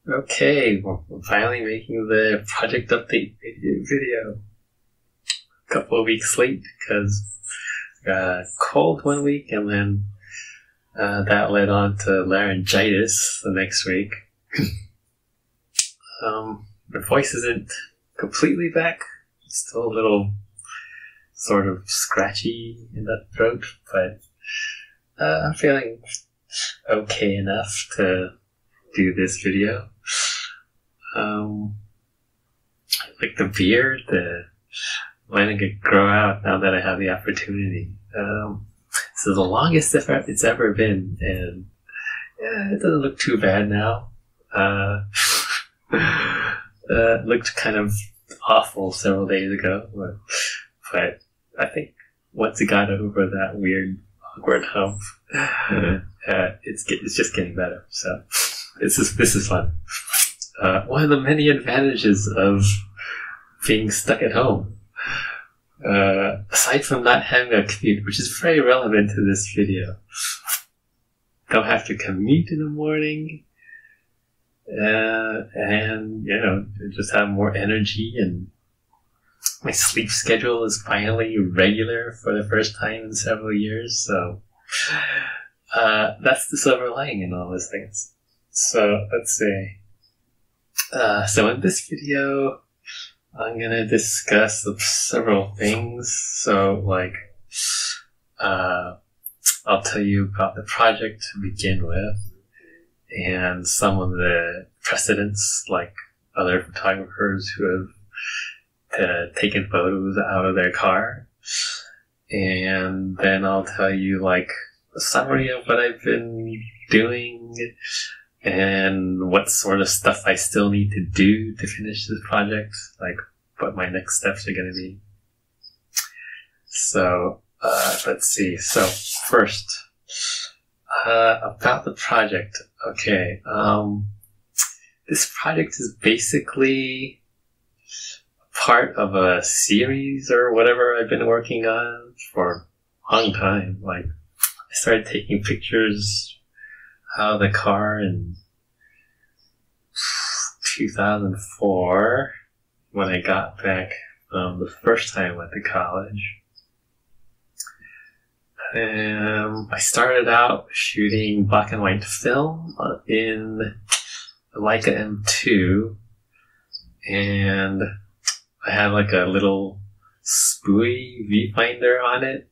Okay, well, I'm finally making the project update video. A couple of weeks late because cold one week and then that led on to laryngitis the next week. My voice isn't completely back. It's still a little sort of scratchy in the throat, but I'm feeling okay enough to do this video. Like the beard, letting it grow out now that I have the opportunity. This is the longest it's ever been, and it doesn't look too bad now. It looked kind of awful several days ago, but I think once it got over that weird, awkward hump, it's just getting better. So this is fun. One of the many advantages of being stuck at home, aside from not having a commute, which is very relevant to this video, don't have to commute in the morning, and just have more energy, and my sleep schedule is finally regular for the first time in several years. So that's the silver lining in all these things. So let's see. So in this video, I'm gonna discuss several things. So I'll tell you about the project to begin with, and some of the precedents, like other photographers who have taken photos out of their car. And then I'll tell you a summary of what I've been doing and what sort of stuff I still need to do to finish this project, what my next steps are going to be. So, let's see. So, first, about the project. Okay, this project is basically part of a series or whatever I've been working on for a long time. I started taking pictures out of the car in 2004 when I got back the first time I went to college. I started out shooting black and white film in Leica M2, and I have a little spoolie viewfinder on it.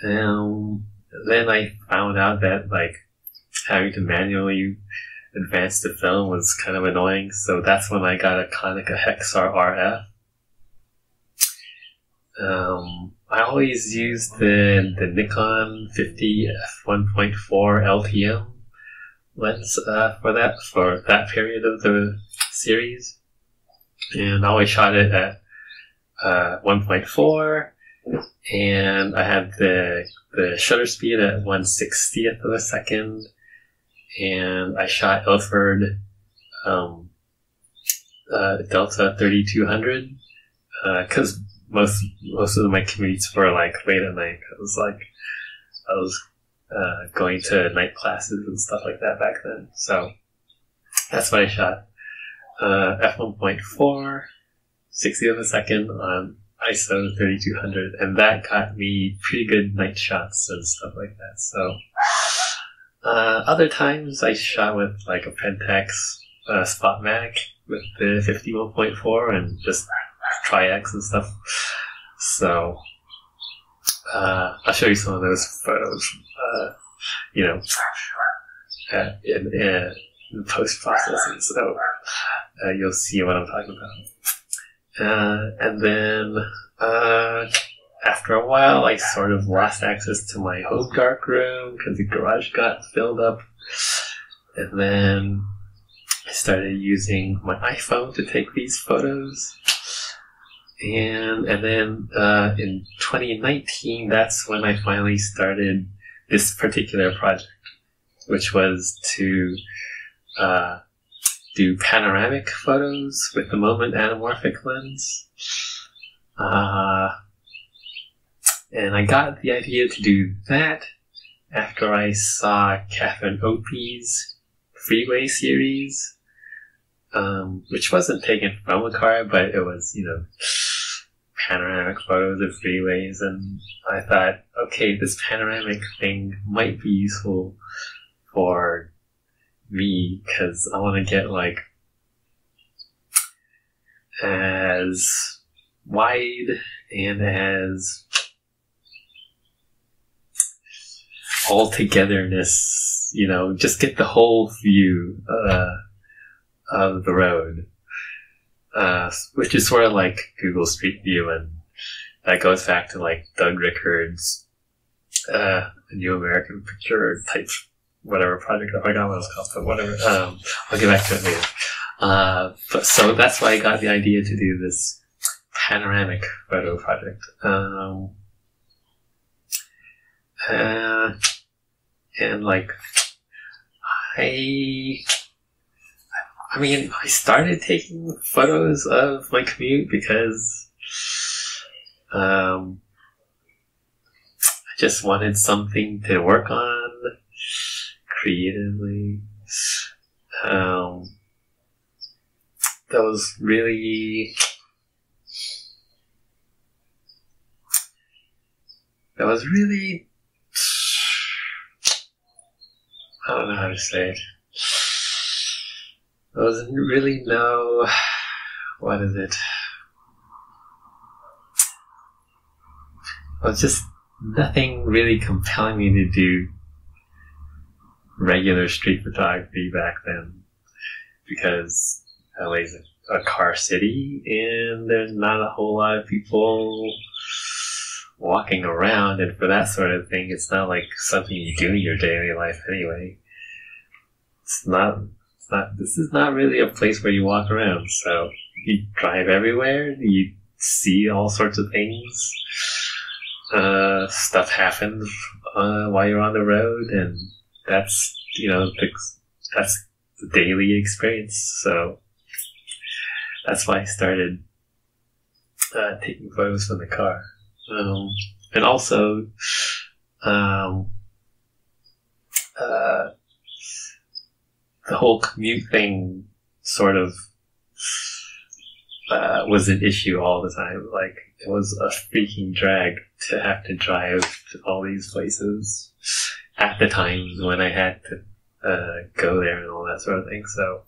Then I found out that having to manually advance the film was kind of annoying, so that's when I got a Konica Hexar RF. I always used the Nikon 50 f1.4 LTM lens for that period of the series, and I always shot it at 1.4, and I had the shutter speed at 1/60th of a second, and I shot Ilford Delta 3200 because most of my commutes were late at night. I was going to night classes and stuff like that back then. So that's what I shot. F1.4, 60th of a second on ISO 3200, and that got me pretty good night shots and stuff like that. So other times I shot with a Pentax Spotmatic with the 51.4 and just Tri-X and stuff. So I'll show you some of those photos, in post-processing, so you'll see what I'm talking about. And then after a while, I sort of lost access to my home darkroom because the garage got filled up. And then I started using my iPhone to take these photos. And then in 2019, that's when I finally started this particular project, which was to do panoramic photos with the moment anamorphic lens. And I got the idea to do that after I saw Catherine Opie's Freeway series, which wasn't taken from a car, but it was, panoramic photos of freeways, and I thought, okay, this panoramic thing might be useful for me, because I want to get, like, as wide and as all-togetherness, just get the whole view of the road, which is sort of like Google Street View, and that goes back to like Doug Rickard's New American Picture type whatever project. I forgot what it was called, but whatever. I'll get back to it later. But so that's why I got the idea to do this panoramic photo project. And like I started taking photos of my commute because I just wanted something to work on creatively. That was really I don't know how to say it. There wasn't really what is it? It was just nothing really compelling me to do regular street photography back then, because LA's a car city and there's not a whole lot of people walking around, and for that sort of thing, it's not like something you do in your daily life anyway. This is not really a place where you walk around, so you drive everywhere, you see all sorts of things, stuff happens while you're on the road, and that's that's the daily experience. So that's why I started taking photos from the car. And also, the whole commute thing sort of was an issue all the time. Like, it was a freaking drag to have to drive to all these places at the times when I had to go there and all that sort of thing. So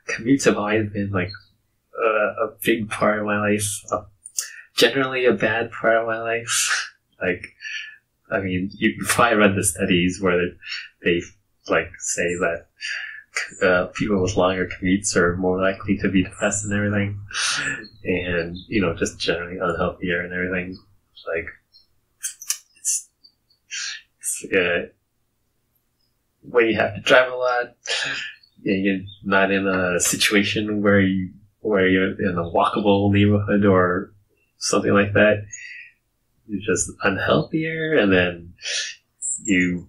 commutes have always been like a big part of my life. Generally a bad part of my life. Like, I mean, you probably read the studies where they like say that people with longer commutes are more likely to be depressed and everything, and just generally unhealthier and everything. Like, it's when you have to drive a lot, you're not in a situation where you're in a walkable neighborhood or something like that. You're just unhealthier, and then you're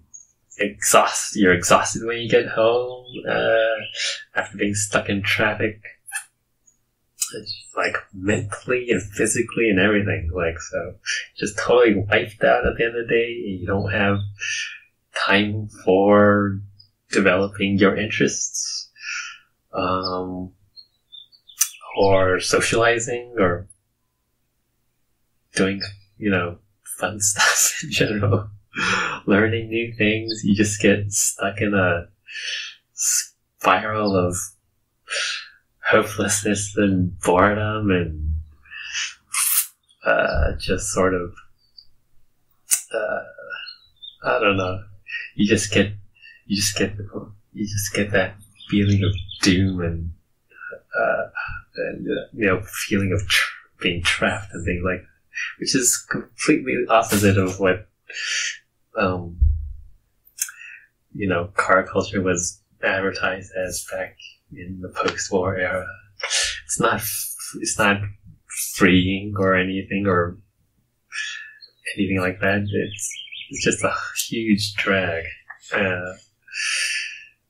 exhausted when you get home after being stuck in traffic. It's like mentally and physically and everything. Like, so just totally wiped out at the end of the day, and you don't have time for developing your interests, or socializing, or doing, fun stuff in general. Learning new things. You just get stuck in a spiral of hopelessness and boredom, and just sort of I don't know. You just get that feeling of doom and feeling of being trapped and things like that, which is completely opposite of what car culture was advertised as back in the post-war era. It's not freeing or anything like that. It's just a huge drag.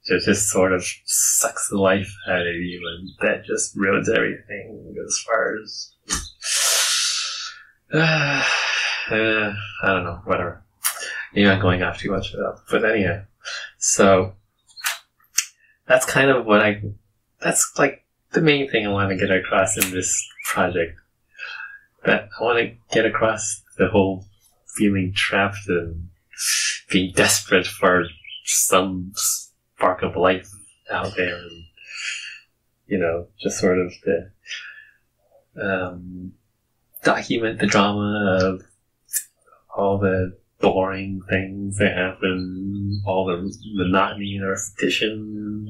It just sort of sucks the life out of you, and that just ruins everything as far as I don't know, whatever. You're not going off too much of that. But anyhow, so that's kind of what I that's like the main thing I want to get across in this project. That I want to get across the whole feeling trapped and being desperate for some spark of life out there, and just sort of the document the drama of all the boring things that happen, all the monotony and repetition,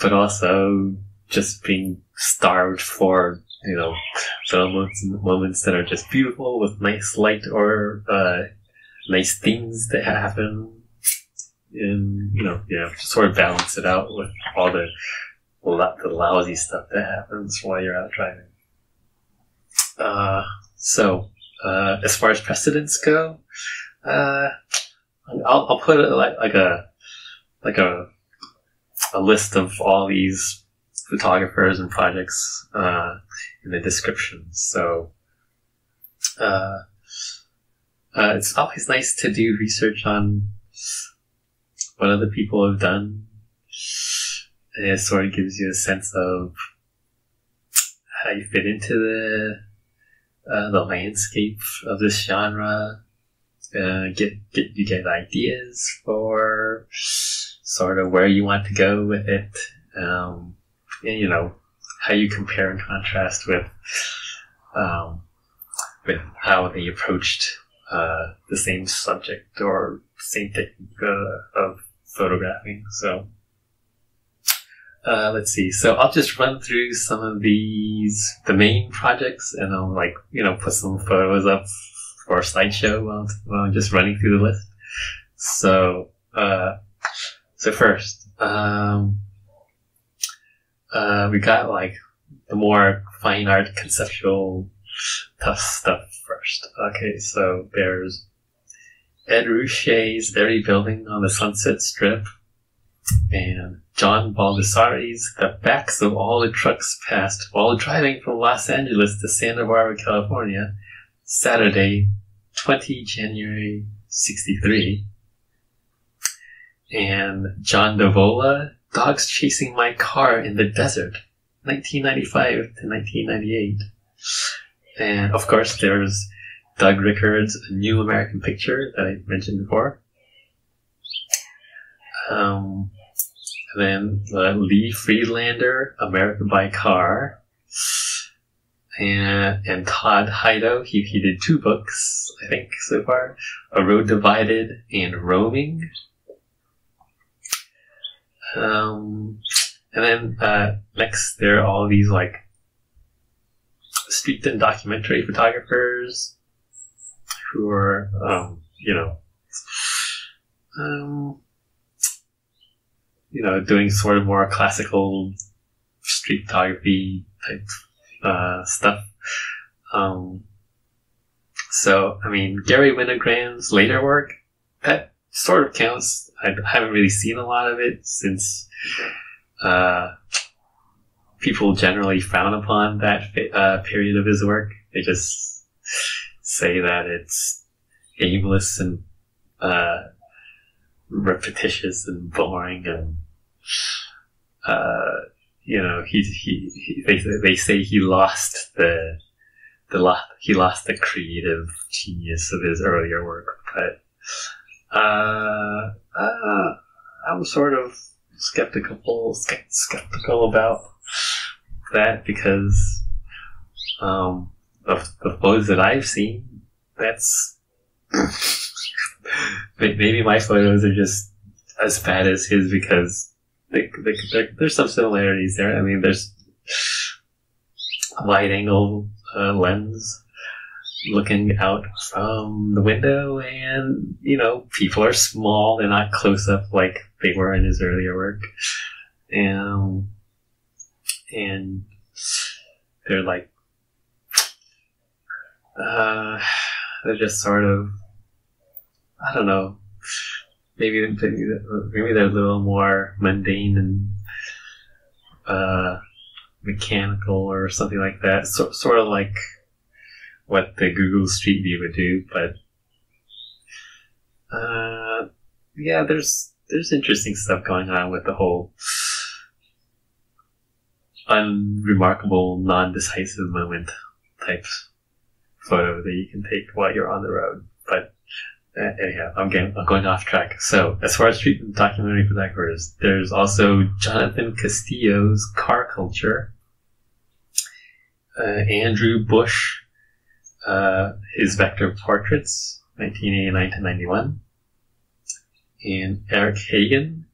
but also just being starved for, moments that are just beautiful with nice light or nice things that happen, and just sort of balance it out with all the lousy stuff that happens while you're out driving. So as far as precedents go, I'll put it like a list of all these photographers and projects in the description. So it's always nice to do research on what other people have done. It sort of gives you a sense of how you fit into the landscape of this genre. You get ideas for sort of where you want to go with it, and how you compare and contrast with how they approached the same subject or same technique of photographing. So let's see. So I'll just run through some of the main projects, and I'll put some photos up for a slideshow while I'm just running through the list. So first, we got the more fine art, conceptual, tough stuff first. Okay, so there's Ed Ruscha's Every Building on the Sunset Strip, and John Baldessari's The Backs of All the Trucks Passed While Driving from Los Angeles to Santa Barbara, California, Saturday, 20 January 63. And John Divola, Dogs Chasing My Car in the Desert, 1995 to 1998. And of course there's Doug Rickard's A New American Picture that I mentioned before. And then Lee Friedlander, America by Car. And Todd Hido, he did 2 books, I think, so far. A Road Divided and Roaming. And then next there are all these street and documentary photographers who are doing sort of more classical street photography type stuff. So Gary Winogrand's later work, that sort of counts. I haven't really seen a lot of it since people generally frown upon that period of his work. They just say that it's aimless and repetitious and boring, and they say he lost the creative genius of his earlier work, but I'm sort of skeptical about that, because of the photos that I've seen, that's maybe my photos are just as bad as his, because there's some similarities there. There's a wide angle lens looking out from the window, and people are small, they're not close up like they were in his earlier work, and they're they're just sort of, I don't know, maybe they're a little more mundane and mechanical or something like that, sort of like what the Google Street View would do, but there's interesting stuff going on with the whole unremarkable, non-decisive moment type photo that you can take while you're on the road. But anyhow, I'm going off track. So, as far as street documentary photographers, there's also Jonathan Castillo's Car Culture, Andrew Bush, his Vector Portraits, 1989 to 91, and Eric Hagen,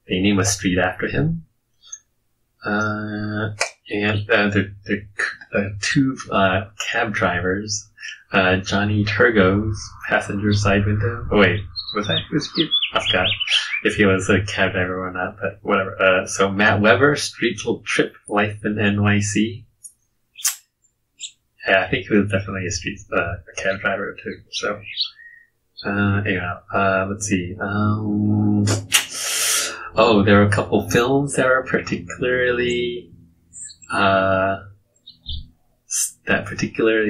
they name a street after him, and the two cab drivers, Johnny Turgo's Passenger Side Window. Oh wait, was he? I forgot if he was a cab driver or not, but whatever. So Matt Weber, Street Trip Life in NYC. Yeah, I think he was definitely a cab driver too. So, let's see. There were a couple films that were particularly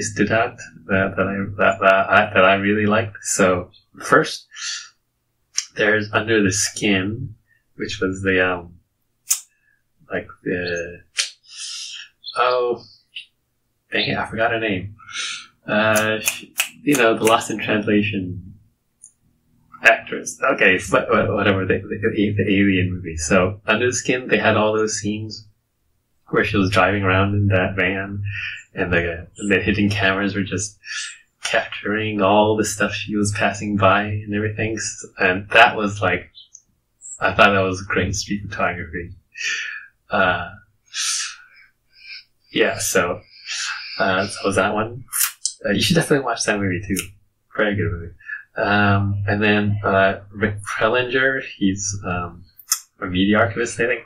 stood out that I really liked. So first, there's Under the Skin, which was the dang it, I forgot her name. The Lost in Translation actress. Okay, but whatever, the Alien movie. So, Under the Skin, they had all those scenes where she was driving around in that van, and the hidden cameras were just capturing all the stuff she was passing by and everything. And that was I thought that was great street photography. So was that one. You should definitely watch that movie too. Very good movie. And then Rick Friedlander, he's a media archivist, I think.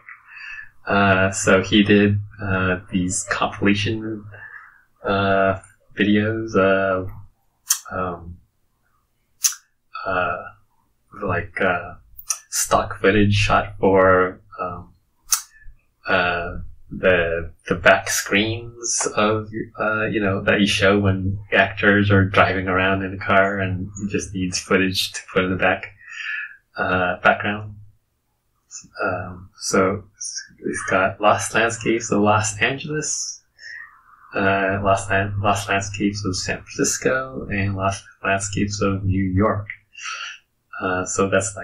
So he did these compilation videos of stock footage shot for the back screens of that you show when actors are driving around in a car and it just needs footage to put in the background. So it's got Lost Landscapes of Los Angeles, Lost Landscapes of San Francisco, and Lost Landscapes of New York. So that's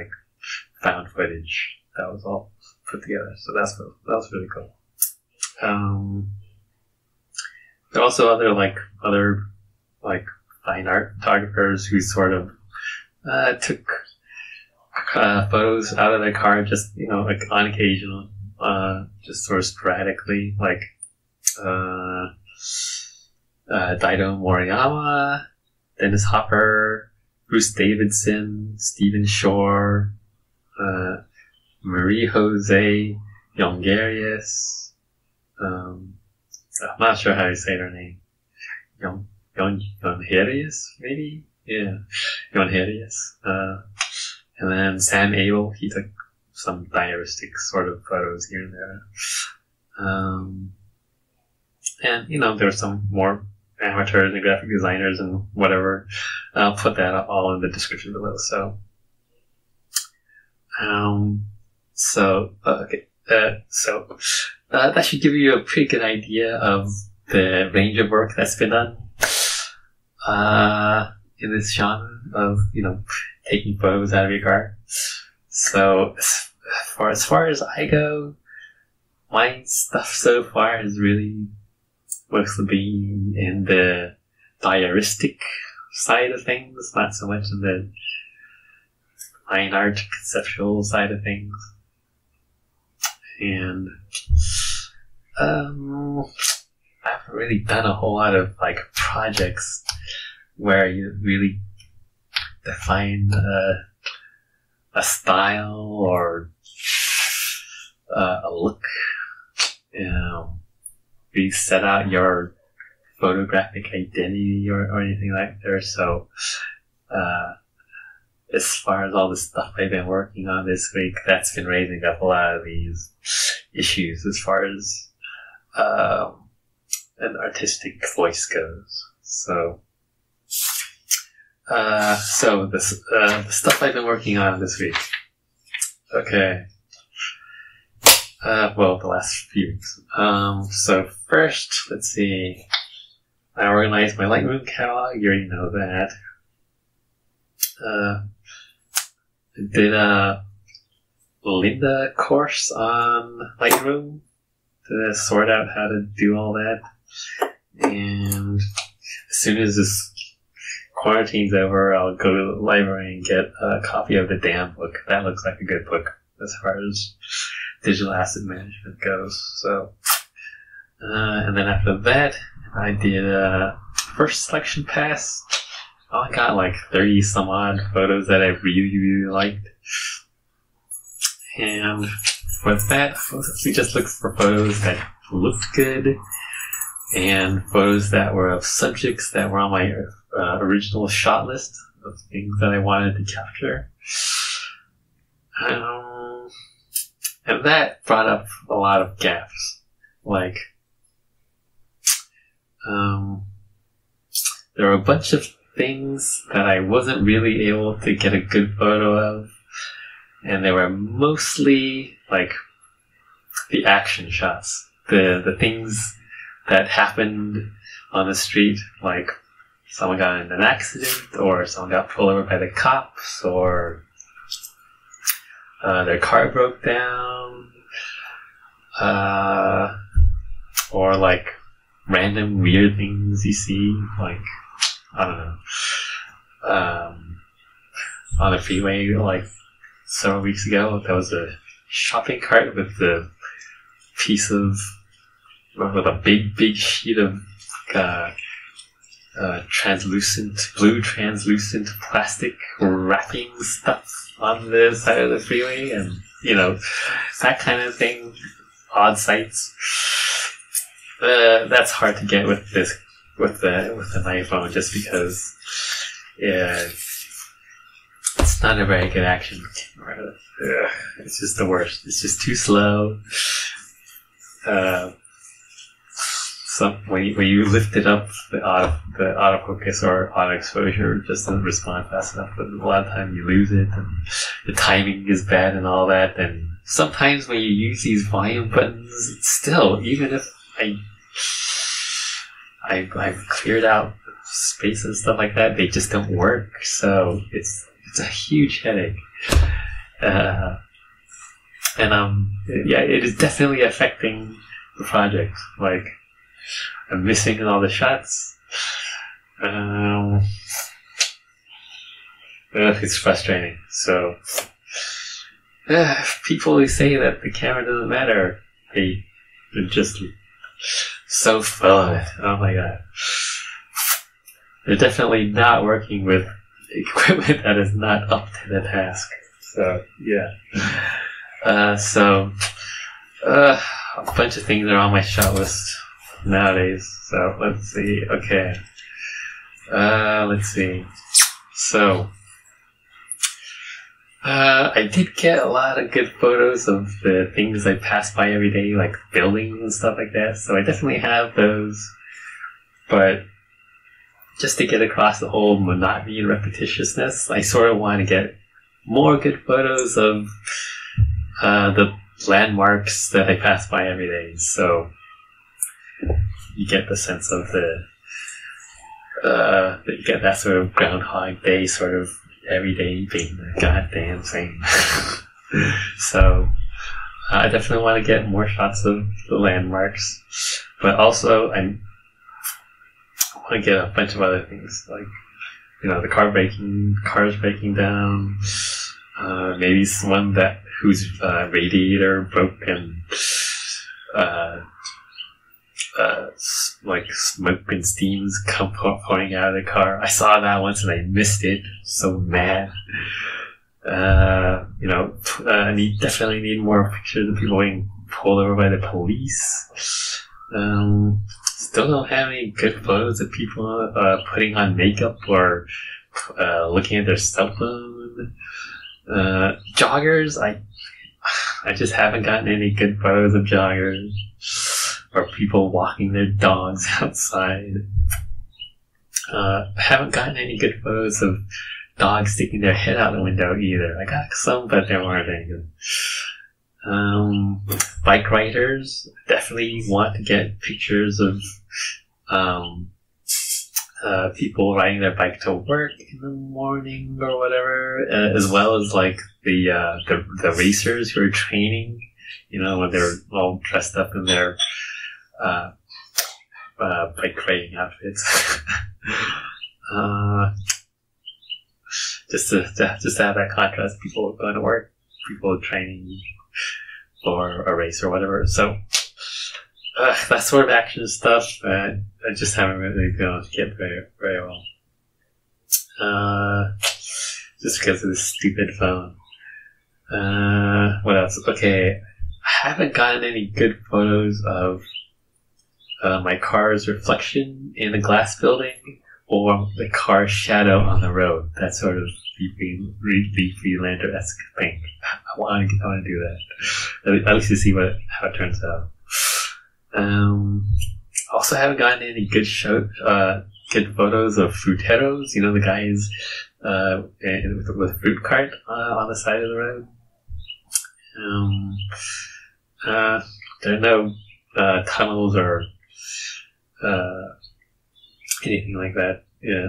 found footage that was all put together. So that was really cool. There are also other fine art photographers who sort of took photos out of their car just on occasion, just sort of sporadically, Dido Moriyama, Dennis Hopper, Bruce Davidson, Stephen Shore, Marie Jose Jongerius. I'm not sure how you say her name. Jongerius, maybe? Yeah. Jongerius. And then Sam Abel, he took some diaristic sort of photos here and there. And, there were some more amateurs and graphic designers and whatever. I'll put that all in the description below, so. That should give you a pretty good idea of the range of work that's been done in this genre of taking photos out of your car. So as far as I go, my stuff so far has really mostly been in the diaristic side of things, not so much in the fine art conceptual side of things. And I haven't really done a whole lot of projects where you really define a style or a look. You set out your photographic identity or anything like that. So as far as all the stuff I've been working on this week, that's been raising up a lot of these issues as far as an artistic voice goes. So the stuff I've been working on this week. Okay. Well, the last few weeks. So first, let's see. I organized my Lightroom catalog. You already know that. I did a Linda course on Lightroom to sort out how to do all that. And as soon as this quarantine's over, I'll go to the library and get a copy of the damn book. That looks like a good book as far as digital asset management goes. So, and then after that, I did a first selection pass. I got like 30 some odd photos that I really liked. And for that, we just looked for photos that looked good and photos that were of subjects that were on my original shot list of things that I wanted to capture. And that brought up a lot of gaps. Like, there were a bunch of things that I wasn't really able to get a good photo of, and they were mostly like the action shots, the things that happened on the street, like someone got in an accident, or someone got pulled over by the cops, or their car broke down, or like random weird things you see, like, I don't know, on the freeway, like several weeks ago, there was a shopping cart with a piece of, with a big sheet of blue translucent plastic wrapping stuff on the side of the freeway, and that kind of thing, odd sights. That's hard to get with an iPhone, just because it's not a very good action camera. It's just the worst. It's just too slow. So when you lift it up, the autofocus or auto exposure just doesn't respond fast enough. But a lot of time you lose it, and the timing is bad and all that. And sometimes when you use these volume buttons, still, even if I've cleared out space and stuff like that, they just don't work. So it's a huge headache. It is definitely affecting the project. Like, I'm missing all the shots. It's frustrating. So, people who say that the camera doesn't matter, they're just so full of it. Oh my god. They're definitely not working with equipment that is not up to the task. So, yeah. A bunch of things are on my shot list nowadays. So, let's see. Okay. Let's see. So, I did get a lot of good photos of the things I pass by every day, like buildings and stuff like that. So I definitely have those. But just to get across the whole monotony and repetitiousness, I sort of want to get more good photos of the landmarks that I pass by every day. So you get the sense of you get that sort of Groundhog Day sort of every day being the goddamn same. So I definitely want to get more shots of the landmarks, but also I want to get a bunch of other things, like the cars breaking down, maybe someone whose radiator broke and like smoke and steams come pouring out of the car. I saw that once and I missed it. So mad. Definitely need more pictures of people being pulled over by the police. Still don't have any good photos of people putting on makeup or looking at their cell phone. Joggers, I just haven't gotten any good photos of joggers. Or people walking their dogs outside. I haven't gotten any good photos of dogs sticking their head out the window either. I got some, but they weren't any good. Bike riders, definitely want to get pictures of people riding their bike to work in the morning or whatever, as well as like the racers who are training, when they're all dressed up in their bike riding outfits. Just to have that contrast, people going to work, people training for a race or whatever. So that sort of action stuff I just haven't really been able to get very, very well. Just because of this stupid phone. What else? Okay, I haven't gotten any good photos of my car's reflection in the glass building or the car's shadow on the road. That sort of the Friedlander-esque thing. I want to do that. At least to see how it turns out. Also haven't gotten any good photos of fruteros. The guys with a fruit cart on the side of the road. There are no tunnels or anything like that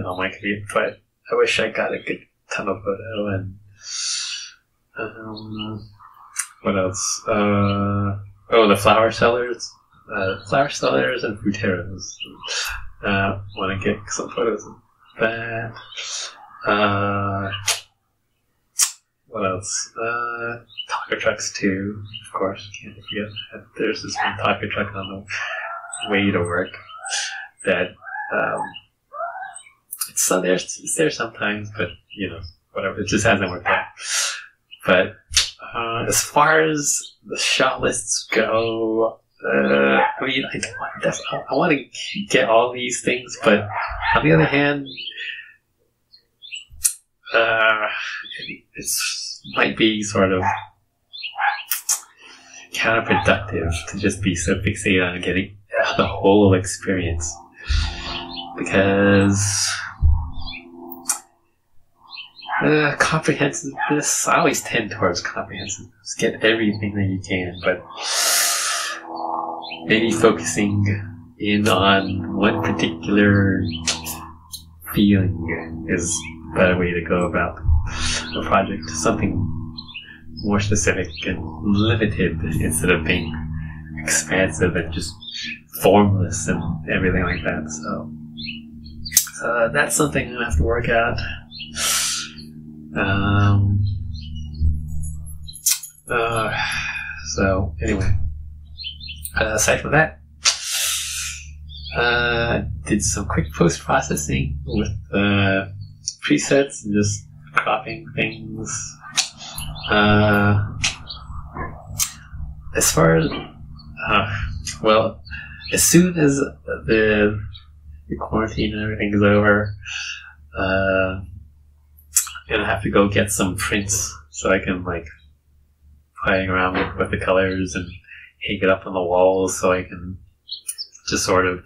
on my commute, but I wish I got a good tunnel photo. And what else? The flower sellers. Flowers and fruteros. Want to get some photos of that. What else? Taco trucks too, of course. Can't forget. There's this one taco truck on the way to work that it's there sometimes, but whatever. It just hasn't worked out. But as far as the shot lists go. I want to get all these things, but on the other hand, it might be sort of counterproductive to just be so fixated on getting the whole experience, because comprehensiveness, I always tend towards comprehensiveness. Get everything that you can, but maybe focusing in on one particular feeling is a better way to go about a project. Something more specific and limited instead of being expansive and just formless and everything like that. So that's something I'm going to have to work out. So anyway. Aside from that, did some quick post-processing with presets and just cropping things. As far as, as soon as the quarantine and everything is over, I'm gonna have to go get some prints so I can playing around with the colors and hang it up on the walls so I can just sort of,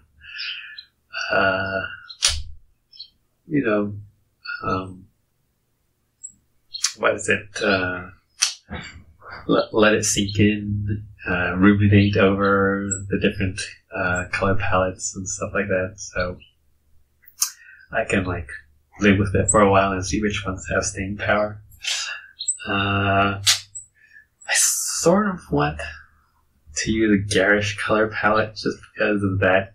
let it sink in, ruminate over the different color palettes and stuff like that. So I can live with it for a while and see which ones have staying power. I sort of want to use a garish color palette just because of that.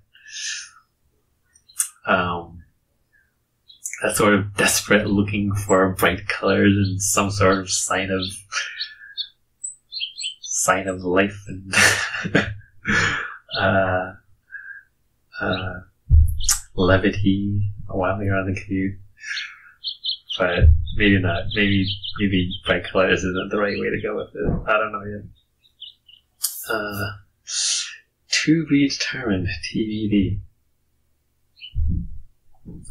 That sort of desperate looking for bright colors and some sort of sign of life and levity while you're on the commute. But maybe not. Maybe bright colors isn't the right way to go with it. I don't know yet. To be determined, TBD.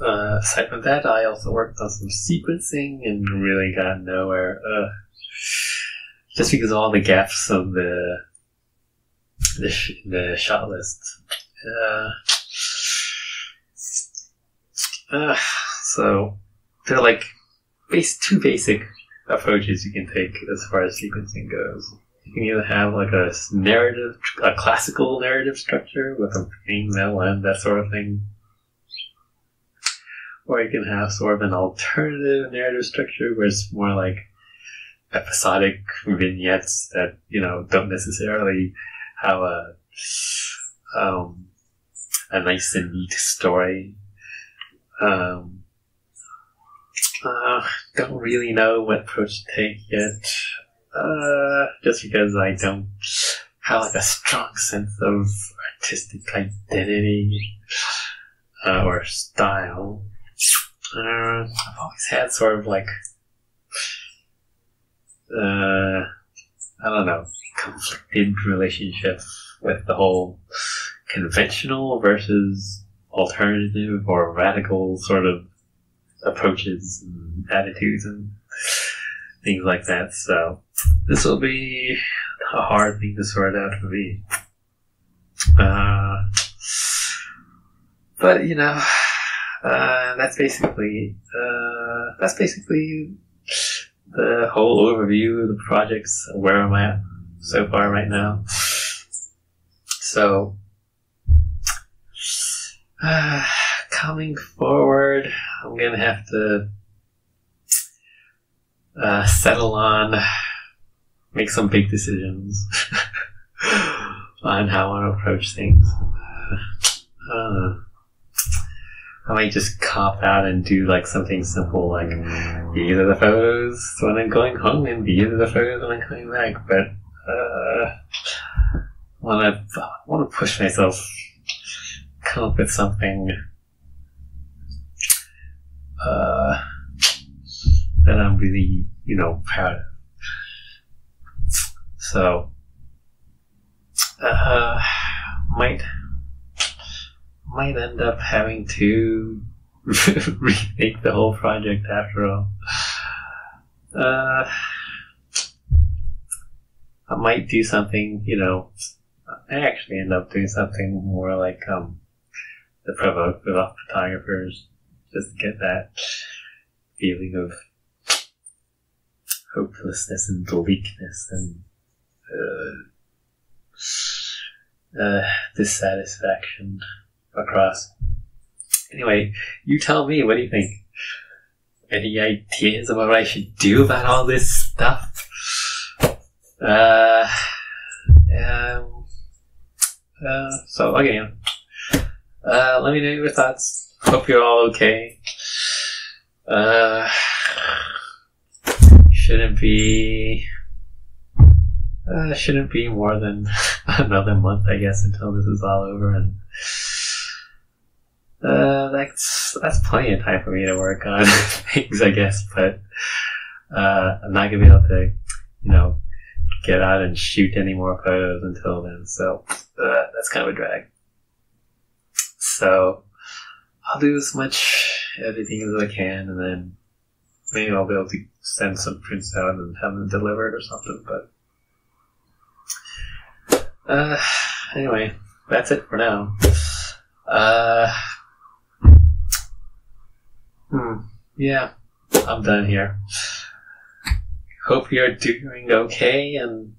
Aside from that, I also worked on some sequencing and really got nowhere. Just because of all the gaps of the shot list. So there are two basic approaches you can take as far as sequencing goes. You can either have like a classical narrative structure with a beginning, middle, end, that sort of thing. Or you can have sort of an alternative narrative structure where it's more like episodic vignettes that, don't necessarily have a nice and neat story. Don't really know what approach to take yet. Just because I don't have like a strong sense of artistic identity or style. I've always had sort of like conflicted relationship with the whole conventional versus alternative or radical sort of approaches and attitudes and things like that. So this will be a hard thing to sort out for me. But that's basically the whole overview of the projects, where I'm at so far right now. So, coming forward, I'm going to have to settle on, make some big decisions on how I want to approach things. I might just cop out and do like something simple, like these are the photos when I'm going home and these are the photos when I'm coming back. But I want to push myself, come up with something that I'm really, proud of. So might end up having to remake the whole project after all. I might do something, I actually end up doing something more like the provocative photographers, just to get that feeling of hopelessness and bleakness and dissatisfaction across. Anyway, you tell me, what do you think? Any ideas about what I should do about all this stuff? So again, let me know your thoughts. Hope you're all okay. Shouldn't be more than another month, I guess, until this is all over, and that's plenty of time for me to work on things, I guess. But I'm not gonna be able to, get out and shoot any more photos until then. So that's kind of a drag. So I'll do as much editing as I can, and then maybe I'll be able to send some prints out and have them delivered or something. But anyway, that's it for now. Yeah, I'm done here. Hope you're doing okay, and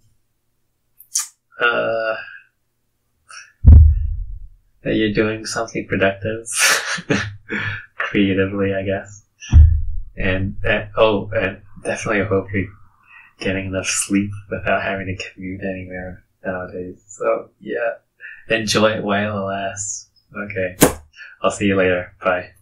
that you're doing something productive creatively, I guess. And definitely I hope you're getting enough sleep without having to commute anywhere nowadays. So yeah, enjoy it while it lasts. Okay, I'll see you later. Bye.